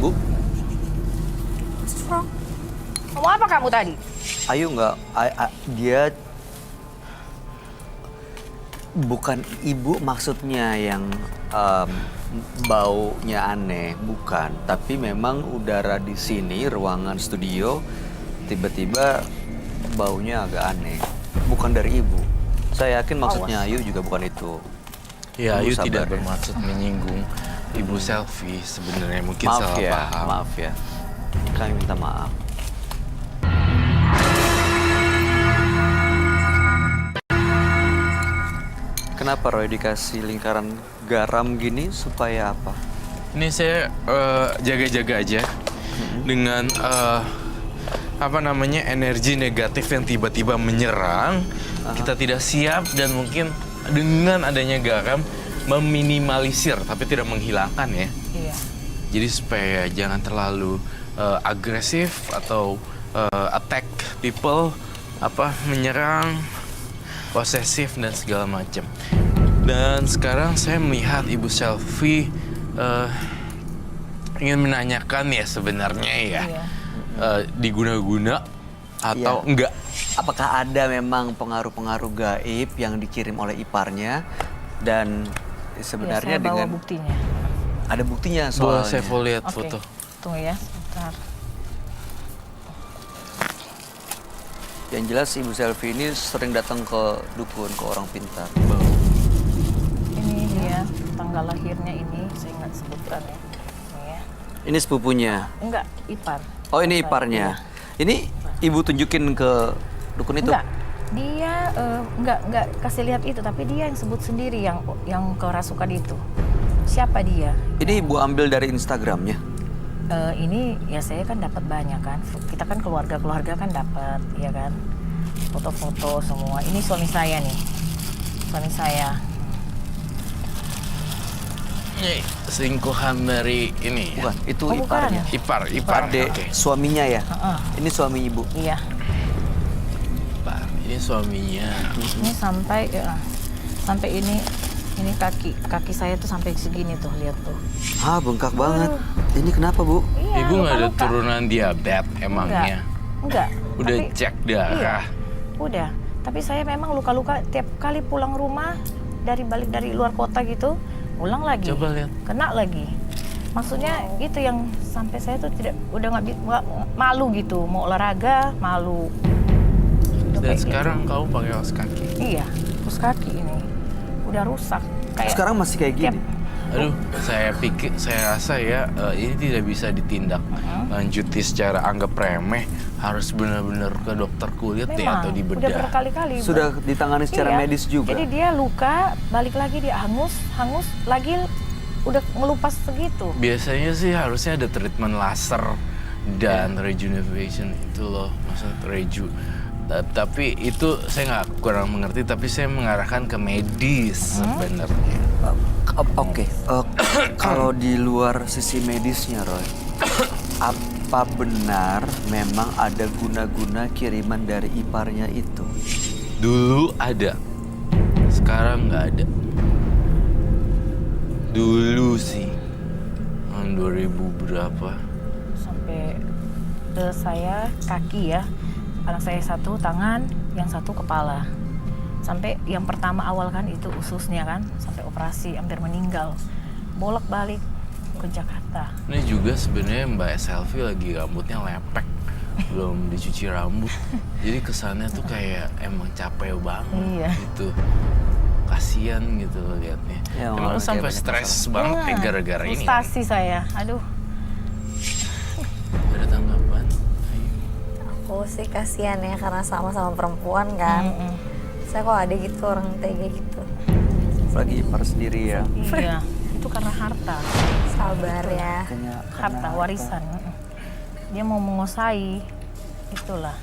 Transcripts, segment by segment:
ibu? What's wrong? Ngomong apa kamu tadi? Ayu nggak, dia bukan ibu maksudnya yang baunya aneh, bukan. Tapi memang udara di sini, ruangan studio, tiba-tiba baunya agak aneh. Bukan dari ibu. Saya yakin maksudnya Ayu juga bukan itu. Ya, Ayu Sabar tidak ya. bermaksud menyinggung Ibu Selfie. Sebenarnya mungkin Maaf salah ya, paham. maaf ya. Kami minta maaf. Kenapa Roy dikasih lingkaran garam gini supaya apa? Ini saya jaga-jaga aja dengan apa namanya energi negatif yang tiba-tiba menyerang. Kita tidak siap dan mungkin dengan adanya garam meminimalisir tapi tidak menghilangkan ya. Iya. Jadi supaya jangan terlalu agresif atau attack people, menyerang, posesif dan segala macam. Dan sekarang saya melihat Ibu Selfie ingin menanyakan ya sebenarnya ya, Iya. diguna-guna atau Iya. enggak. Apakah ada memang pengaruh-pengaruh gaib yang dikirim oleh iparnya dan sebenarnya Iya, saya bawa dengan buktinya. ada buktinya Boleh soalnya. saya mau lihat Oke. foto. Tunggu ya, sebentar. Yang jelas Ibu Selfie ini sering datang ke dukun, ke orang pintar. Ini dia tanggal lahirnya ini, saya nggak sebutkan ya. Ini ya. Ini sepupunya. Enggak, ipar. Oh, ini Saya. iparnya. Iya. Ini Ibu tunjukin ke dukun itu? Enggak. Dia enggak kasih lihat itu, tapi dia yang sebut sendiri yang kerasukan itu. Siapa dia? Ini Ibu ambil dari Instagramnya? Ini ya saya kan dapat banyak kan. Kita kan keluarga kan dapat, ya kan. Foto-foto semua. Ini suami saya nih. Suami saya. Ini selingkuhan dari ini ya? Bukan, itu Oh, bukan. iparnya. Ipar. Adek Oke. suaminya ya? Heeh. Ini suami Ibu? Iya. Ipar. Ini suaminya. Ini sampai ini kaki saya tuh sampai segini tuh, lihat tuh. Ah, bengkak banget. Ini kenapa, Bu? Iya, Ibu nggak ada luka-luka. turunan diabetes emangnya? Enggak. Udah Tapi- cek Iya, darah? udah. Tapi saya memang luka-luka tiap kali pulang rumah balik dari luar kota gitu, ulang lagi. Coba lihat. Kena lagi. Maksudnya itu yang sampai saya tuh udah nggak malu gitu, mau olahraga malu. Udah Dan kayak sekarang kamu pakai kaos kaki? gitu. Iya, terus kaki ini udah rusak. Kayak Sekarang masih kayak gini? Aduh, saya rasa ya ini tidak bisa ditindak lanjuti secara anggap remeh. Harus benar-benar ke dokter kulit deh memang atau udah dibedah. berkali-kali. Sudah ditangani secara Iya. medis juga? Jadi dia luka, balik lagi dia hangus lagi udah ngelupas segitu. Biasanya sih harusnya ada treatment laser dan rejuvenation itu loh, maksud reju. Tapi itu saya nggak kurang mengerti, tapi saya mengarahkan ke medis sebenarnya. Oke, kalau di luar sisi medisnya, Roy, apa benar memang ada guna-guna kiriman dari iparnya itu? Dulu ada, sekarang nggak ada. Dulu sih, tahun 2000 berapa? Sampai saya kaki ya, anak saya satu tangan, yang satu kepala. Sampai yang pertama awal kan itu ususnya kan, sampai operasi hampir meninggal. Bolak-balik ke Jakarta. Ini juga sebenarnya Mbak Selfie lagi rambutnya lepek, belum dicuci rambut. Jadi kesannya tuh kayak emang capek banget Iya. gitu. Kasian gitu loh liatnya. Ya, Emang lu kayak sampai banyak stres masalah. banget ya gara-gara ini. Frustasi saya, aduh. Ada tanggapan? Ayo. Aku sih kasihan ya karena sama-sama perempuan kan. Saya kok ada gitu orang tega gitu. Apalagi ipar sendiri ya. Iya, itu karena harta. Sabar ya. Harta warisan. Dia mau menguasai, itulah.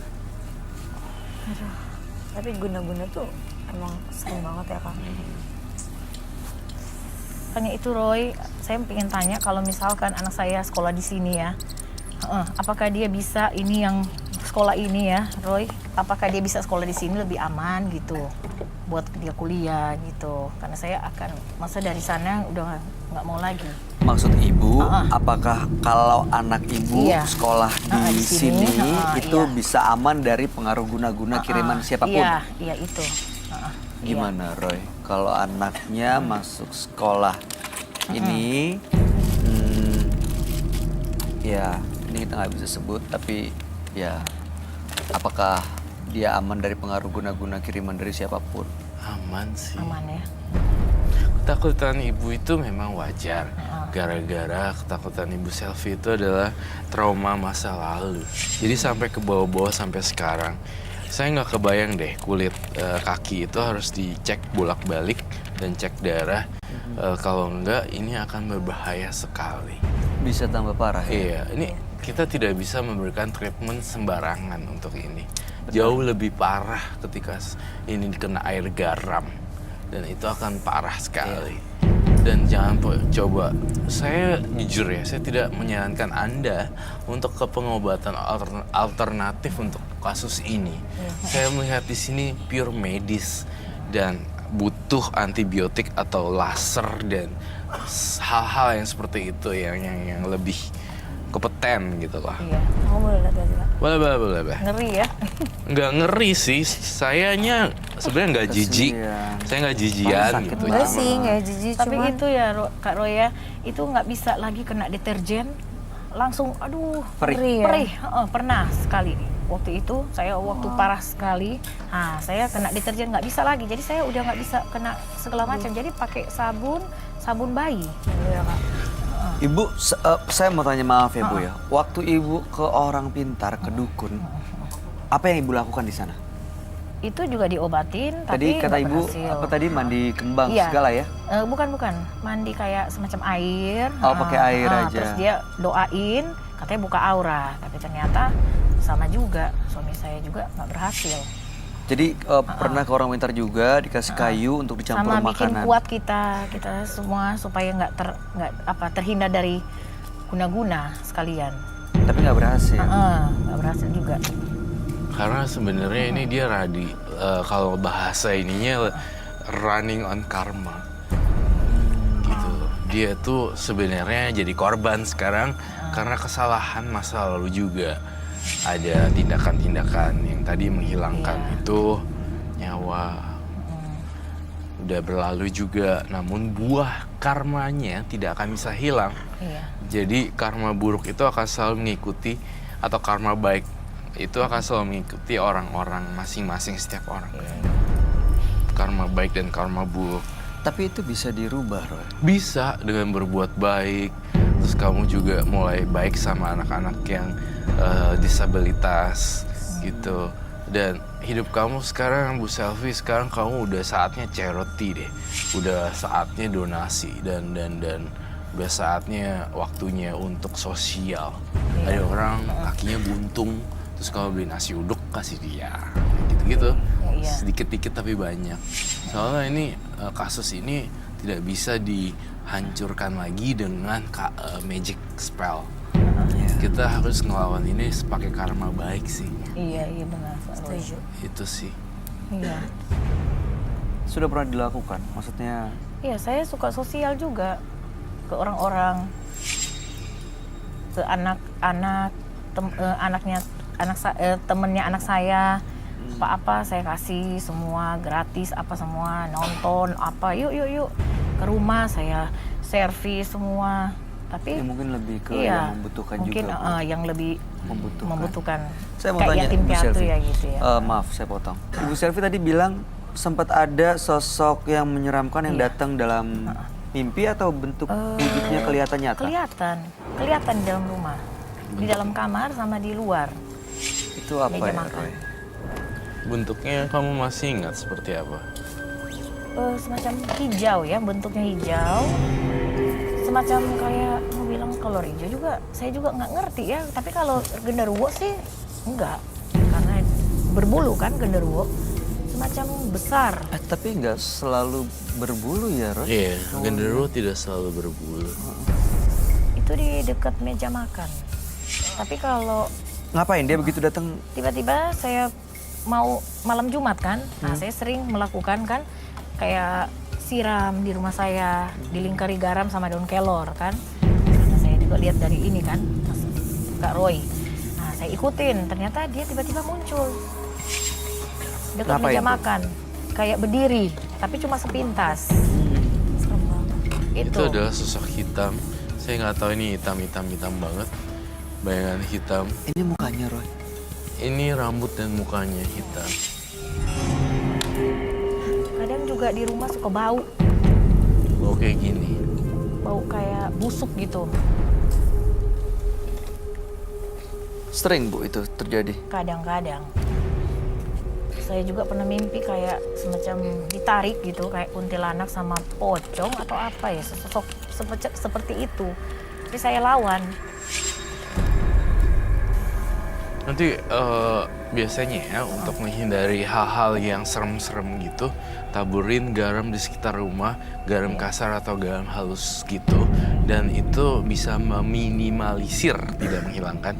Tapi guna-guna tuh emang sering banget ya Kak. Hanya itu Roy, saya pengen tanya kalau misalkan anak saya sekolah di sini ya, apakah dia bisa ini yang sekolah ini ya, Roy? Apakah dia bisa sekolah di sini lebih aman gitu, buat dia kuliah gitu? Karena saya akan masa dari sana udah nggak mau lagi. Maksud ibu, apakah kalau anak ibu Iya. sekolah di Di sini, sini itu iya. bisa aman dari pengaruh guna-guna kiriman siapapun? Iya, iya itu. Iya. Gimana Roy? Kalau anaknya masuk sekolah ini, ya ini kita nggak bisa sebut, tapi ya apakah dia aman dari pengaruh guna-guna kiriman dari siapapun? Aman sih. Aman ya. Ketakutan ibu itu memang wajar. Gara-gara ketakutan ibu Selfie itu adalah trauma masa lalu. Jadi sampai ke bawah-bawah sampai sekarang. Saya nggak kebayang deh kulit kaki itu harus dicek bolak-balik dan cek darah. Kalau enggak ini akan berbahaya sekali. Bisa tambah parah ya? Iya, ini kita tidak bisa memberikan treatment sembarangan untuk ini. Jauh lebih parah ketika ini dikena air garam. Dan itu akan parah sekali. Dan jangan coba, saya jujur ya, saya tidak menyarankan Anda untuk ke pengobatan alternatif untuk kasus ini. Saya melihat di sini pure medis dan butuh antibiotik atau laser dan hal-hal yang seperti itu yang lebih kompeten gitu lah. Iya. Aku boleh lihat gak sih, Kak? Boleh. Ngeri ya. Nggak ngeri sih, sayanya sebenarnya nggak jijik. Kasian. Saya nggak jijian Sakit gitu. Enggak sih, nggak jijik, Tapi cuman itu ya Kak Roy ya, itu nggak bisa lagi kena deterjen, langsung aduh Perih. perih. Pernah sekali waktu itu saya waktu parah sekali. Nah saya kena deterjen nggak bisa lagi, jadi saya udah nggak bisa kena segala macam. Jadi pakai sabun bayi. Iya, Kak. Ibu, saya mau tanya maaf ya Bu ya. Waktu ibu ke orang pintar, ke dukun, apa yang ibu lakukan di sana? Itu juga diobatin, Tadi tapi kata nggak ibu berhasil. apa tadi mandi kembang Iya. segala ya? Bukan, mandi kayak semacam air. Oh, pakai air aja. Terus dia doain, katanya buka aura, tapi ternyata sama juga, suami saya juga nggak berhasil. Jadi pernah ke orang pintar juga dikasih kayu untuk dicampur Sama bikin makanan. kuat kita semua supaya nggak terhindar dari guna-guna sekalian. Tapi nggak berhasil. Nggak berhasil juga. Karena sebenarnya ini dia kalau bahasa ininya running on karma. Gitu. Dia tuh sebenarnya jadi korban sekarang karena kesalahan masa lalu juga. Ada tindakan-tindakan yang tadi menghilangkan itu nyawa. Udah berlalu juga, namun buah karmanya tidak akan bisa hilang. Iya. Jadi karma buruk itu akan selalu mengikuti, atau karma baik itu akan selalu mengikuti orang-orang masing-masing, setiap orang. Karma baik dan karma buruk. Tapi itu bisa dirubah, Roy. Bisa dengan berbuat baik, terus kamu juga mulai baik sama anak-anak yang disabilitas gitu. Dan hidup kamu sekarang, Bu Selfie, sekarang kamu udah saatnya charity deh. Udah saatnya donasi dan udah saatnya waktunya untuk sosial. Ada orang kakinya buntung, terus kalau beli nasi uduk kasih dia. Gitu-gitu. Iya. Sedikit-dikit tapi banyak. Soalnya ini kasus ini tidak bisa dihancurkan lagi dengan magic spell. Kita harus ngelawan ini pakai karma baik sih. Iya benar. Pak Roy. Setuju. Itu sih. Iya. Sudah pernah dilakukan? Maksudnya Iya, saya suka sosial juga ke orang-orang, ke temennya anak saya, apa saya kasih semua gratis, apa semua nonton apa, yuk ke rumah saya servis semua. Tapi ya mungkin lebih ke iya, yang membutuhkan mungkin juga. Bu. yang lebih Membutuhkan. membutuhkan. Saya mau Kayak tanya yatim Ibu piatu Selfie. ya gitu ya. Maaf, saya potong. Ibu Selfie tadi bilang sempat ada sosok yang menyeramkan yang Iya. datang dalam mimpi atau bentuk wujudnya kelihatan nyata? Kelihatan di dalam rumah, di dalam kamar sama di luar. Itu apa Meja ya, makan. Roy? Bentuknya kamu masih ingat seperti apa? Semacam hijau ya, bentuknya hijau. Semacam kayak mau bilang kalau hijau juga, saya juga nggak ngerti ya. Tapi kalau genderuwo sih enggak, karena berbulu kan genderuwo. Semacam besar. Tapi nggak selalu berbulu ya, Roy? Iya, genderuwo tidak selalu berbulu. Itu di dekat meja makan. Tapi kalau Ngapain dia begitu datang? tiba-tiba saya mau malam Jumat kan, nah saya sering melakukan kan kayak disiram di rumah saya, dilingkari garam sama daun kelor kan. Karena saya juga lihat dari ini kan, Kak Roy. Nah, saya ikutin, ternyata dia tiba-tiba muncul dekat Ngapain meja tuh? makan, kayak berdiri, tapi cuma sepintas. Serem banget. Itu adalah sosok hitam. Saya nggak tahu ini hitam banget. Bayangan hitam. Ini mukanya Roy. Ini rambut dan mukanya hitam. Kadang juga di rumah suka bau, Oh kayak gini. bau kayak busuk gitu. Sering Bu itu terjadi. Kadang-kadang. Saya juga pernah mimpi kayak semacam ditarik gitu, kayak kuntilanak sama pocong atau apa ya, sosok seperti itu. Tapi saya lawan. Nanti biasanya ya untuk menghindari hal-hal yang serem-serem gitu, taburin garam di sekitar rumah, garam kasar atau garam halus gitu, dan itu bisa meminimalisir, tidak menghilangkan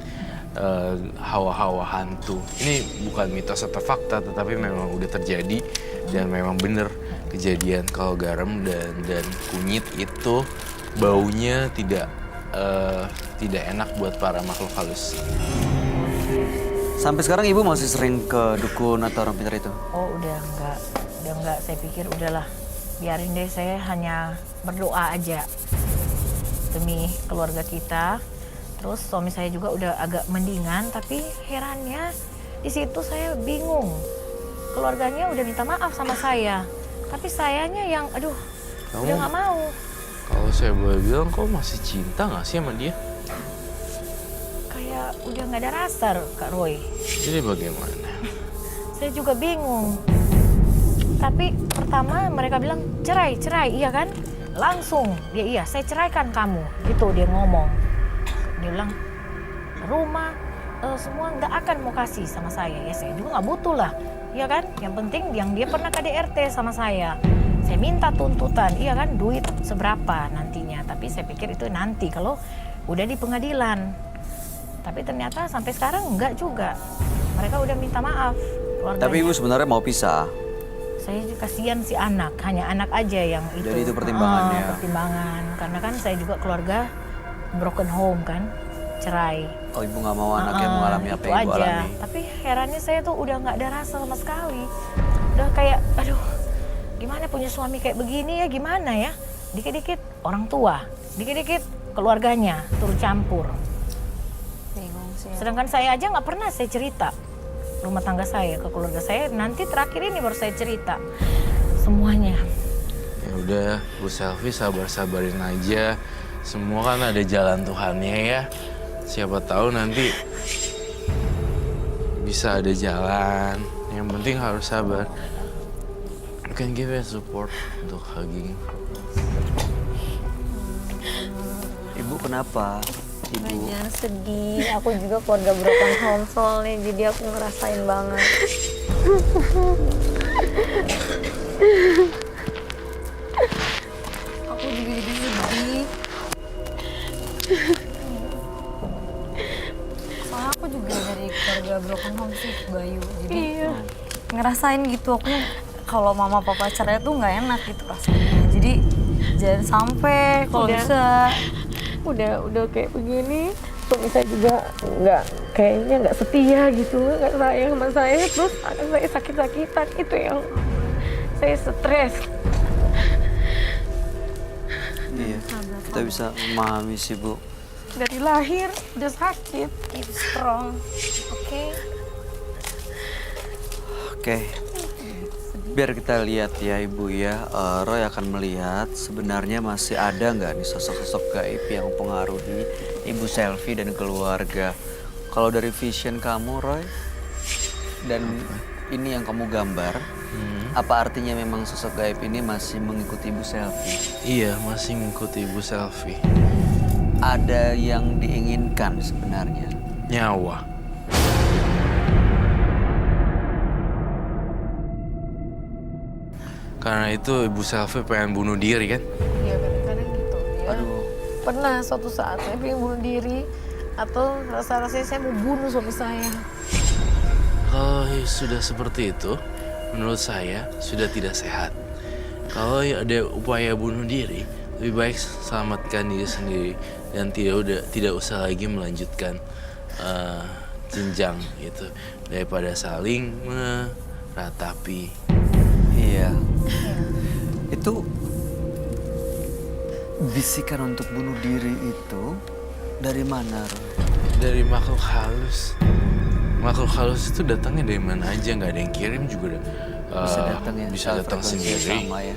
hawa-hawa hantu. Ini bukan mitos atau fakta, tetapi memang udah terjadi dan memang bener kejadian kalau garam dan kunyit itu baunya tidak enak buat para makhluk halus. Sampai sekarang Ibu masih sering ke dukun atau orang pintar itu? Oh udah enggak. Saya pikir udahlah, biarin deh, saya hanya berdoa aja demi keluarga kita. Terus suami saya juga udah agak mendingan, tapi herannya di situ saya bingung. Keluarganya udah minta maaf sama saya, tapi sayanya yang aduh Kamu- udah nggak mau. Kalau saya boleh bilang, kau masih cinta nggak sih sama dia? Kayak udah nggak ada rasa, Kak Roy. Jadi bagaimana? Saya juga bingung. Tapi pertama mereka bilang cerai, iya kan? Langsung dia iya, saya ceraikan kamu. Gitu dia ngomong. Dia bilang rumah semua nggak akan mau kasih sama saya. Ya saya juga nggak butuh lah, iya kan? Yang penting yang dia pernah KDRT sama saya. Saya minta tuntutan, iya kan? Duit seberapa nantinya. Tapi saya pikir itu nanti kalau udah di pengadilan. Tapi ternyata sampai sekarang enggak juga. Mereka udah minta maaf. Keluarganya. Tapi Ibu sebenarnya mau pisah. Saya kasihan si anak, hanya anak aja yang itu. Jadi itu pertimbangannya. Pertimbangan, karena kan saya juga keluarga broken home kan, cerai. Oh Ibu nggak mau anaknya mengalami apa Itu yang Ibu aja. alami? Tapi herannya saya tuh udah nggak ada rasa sama sekali. Udah kayak, aduh, gimana punya suami kayak begini ya, gimana ya? Dikit-dikit orang tua, dikit-dikit keluarganya turut campur. Bingung sih. Sedangkan saya aja nggak pernah saya cerita rumah tangga saya ke keluarga saya. Nanti terakhir ini baru saya cerita semuanya. Ya udah, Bu Selvi sabar-sabarin aja. Semua kan ada jalan Tuhannya ya. Siapa tahu nanti bisa ada jalan. Yang penting harus sabar. You can give it support untuk hugging. Ibu kenapa? Ibu. Jangan sedih, aku juga keluarga broken home soalnya, jadi aku ngerasain banget. Aku juga jadi sedih. Soalnya aku juga dari keluarga broken home sih, Bayu. Jadi ngerasain gitu, aku kalau mama papa cerai tuh nggak enak gitu rasanya. Jadi jangan sampai kalau Udah. bisa. Udah kayak begini, suami saya juga kayaknya nggak setia gitu, nggak sayang sama saya. Terus anak saya sakit-sakitan, itu yang saya stres. Iya. Kita bisa memahami sih Bu. Dari lahir udah sakit. Keep strong, oke? Oke. Biar kita lihat ya Ibu ya, Roy akan melihat sebenarnya masih ada nggak nih sosok-sosok gaib yang mempengaruhi Ibu Selvi dan keluarga. Kalau dari vision kamu Roy, dan ini yang kamu gambar, apa artinya memang sosok gaib ini masih mengikuti Ibu Selvi? Iya, masih mengikuti Ibu Selvi. Ada yang diinginkan sebenarnya. Nyawa. Karena itu Ibu Selvi pengen bunuh diri kan? Iya kadang-kadang gitu ya. Aduh. Pernah suatu saat saya pengen bunuh diri atau rasa-rasanya saya mau bunuh suami saya. Kalau sudah seperti itu, menurut saya sudah tidak sehat. kalau ada upaya bunuh diri, lebih baik selamatkan diri sendiri dan tidak usah lagi melanjutkan jenjang gitu daripada saling meratapi. Iya. Itu bisikan untuk bunuh diri itu dari mana, Roy? Dari makhluk halus. Makhluk halus itu datangnya dari mana aja, nggak ada yang kirim juga Bisa datang ya. bisa datang frekuensinya sendiri. sama ya.